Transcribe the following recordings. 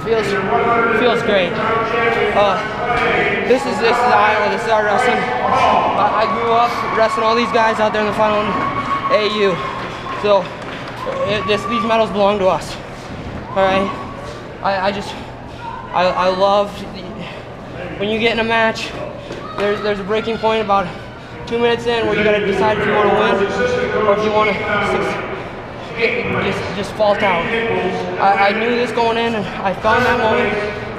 Feels great. This is Iowa. This is our wrestling. I grew up wrestling all these guys out there in the final AU. So these medals belong to us. All right. I love when you get in a match. There's a breaking point about 2 minutes in where you got to decide if you want to win or if you want to just fault out. I knew this going in, and I found that moment,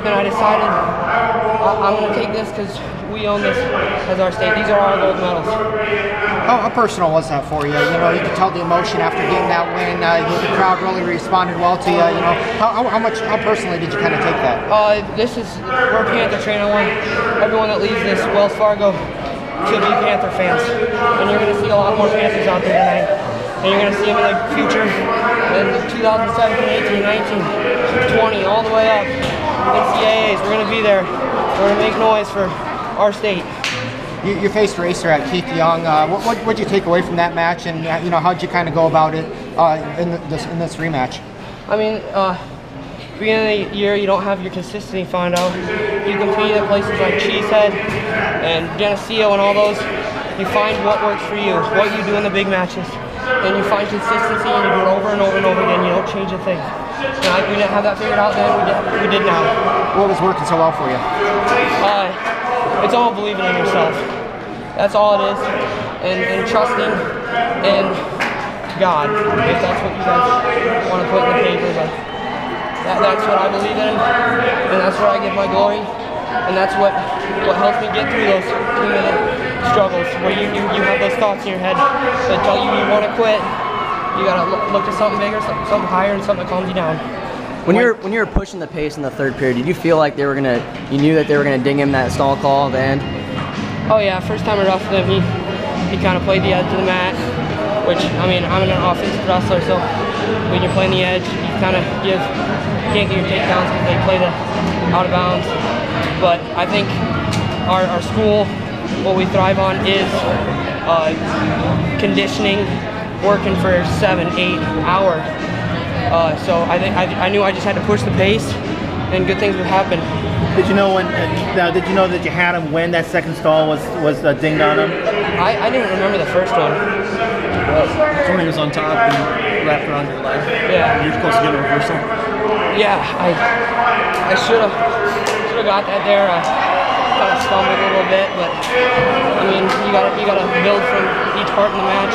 and I decided I'm going to take this because we own this as our state. These are our gold medals. How personal was that for you? You know, you could tell the emotion after getting that win. The crowd really responded well to you. You know, how personally did you kind of take that? We're Panther train. I want everyone that leaves this Wells Fargo to be Panther fans, and you're going to see a lot more Panthers out there tonight. And you're going to see them in the future in 2017, 18, 19, 20, all the way up. NCAAs, we're going to be there. We're going to make noise for our state. You faced Racer at Keith Young. What did you take away from that match, and you know, how'd you kind of go about it in this rematch? I mean, beginning of the year, you don't have your consistency found out. You compete at places like Cheesehead and Geneseo and all those. You find what works for you, what you do in the big matches, and you find consistency, and you do it over and over and over again. You don't change a thing. We didn't have that figured out then. We did now. What was working so well for you? It's all believing in yourself. That's all it is, and trusting in God, if that's what you guys want to put in the paper. But that's what I believe in, and that's where I give my glory, and that's what helps me get through those 2-minute struggles where you have those thoughts in your head that tell you want to quit. You gotta look to something bigger, something higher, and something that calms you down. When you were pushing the pace in the third period, did you feel like you knew that they were gonna ding him that stall call at the end? Oh yeah, first time I wrestled him, he kind of played the edge of the mat, which, I mean, I'm an offensive wrestler, so when you're playing the edge, you kind of can't get your takedowns because they play the out of bounds. But I think our school, what we thrive on is conditioning, working for 7-8 hours. So I knew I just had to push the pace, and good things would happen. Did you know did you know that you had him when that second stall was dinged on him? I didn't remember the first one. When he was on top and wrapped around your leg. Yeah. You're supposed to get a reversal. Yeah, I should have got that there. Kind of stumbled a little bit, but I mean, you gotta build from each part in the match.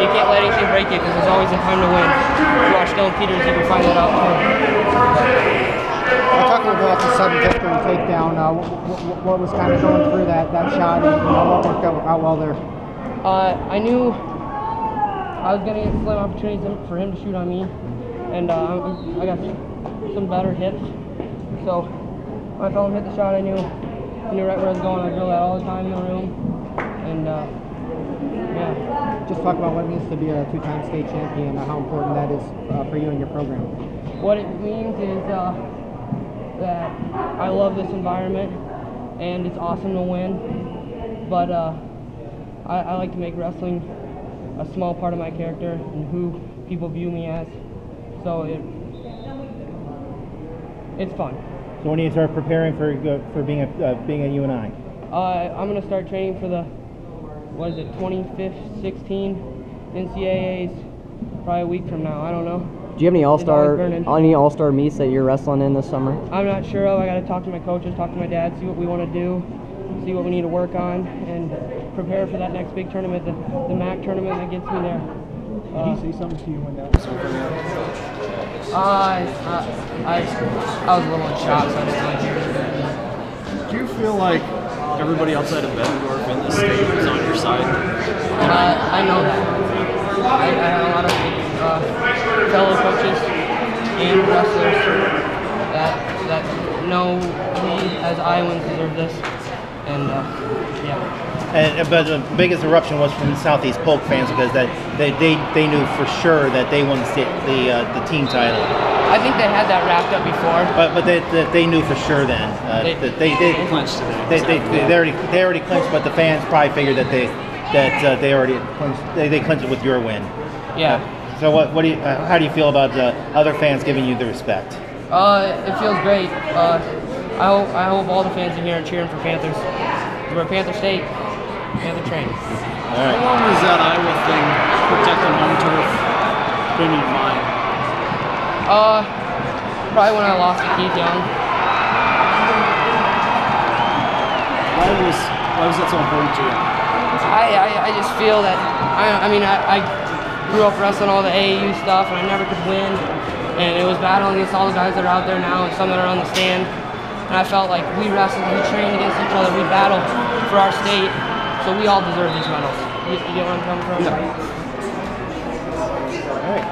You can't let anything break you because there's always a time to win. If you watch Dylan Peters, you can find that out too. Talk a little bit about the sudden victory takedown. What was kind of going through that shot, and what worked out well there? I knew I was going to get slim opportunities for him to shoot on me, and I got some better hits. So when I felt him hit the shot, I knew right where I was going. I drill that all the time in the room, and yeah. Just talk about what it means to be a two-time state champion, how important that is for you and your program. What it means is that I love this environment, and it's awesome to win, but I like to make wrestling a small part of my character and who people view me as, so it's fun. So when do you start preparing for being a UNI? I'm going to start training for the 25th, 16 NCAAs, probably a week from now. I don't know. Do you have any all-star meets that you're wrestling in this summer? I'm not sure of. I got to talk to my coaches, talk to my dad, see what we want to do, see what we need to work on, and prepare for that next big tournament, the MAC tournament that gets me there. Did he say something to you when that was over? I was a little in shock, so I didn't really hear it. Do you feel like everybody outside of Bettendorf in the state is on your side? I know that. I have a lot of fellow coaches and wrestlers that know we as Iowans deserve this, and yeah. But the biggest eruption was from Southeast Polk fans because they knew for sure that they won the team title. I think they had that wrapped up before. But they knew for sure then. They clinched today. They already clinched, but the fans probably figured that they already clinched. They clinched it with your win. Yeah. So how do you feel about the other fans giving you the respect? It feels great. I hope all the fans in here are cheering for Panthers. We're Panther State, Panther train. All right. How long was that Iowa thing protecting home turf been in your mind? Probably when I lost to Keith Young. Why was that so important to you? I just feel that I grew up wrestling all the AAU stuff and I never could win, and it was battling against all the guys that are out there now and some that are on the stand, and I felt like we wrestled, we trained against each other, we battled for our state, so we all deserve these medals. You get where I'm coming from? Yeah. All right.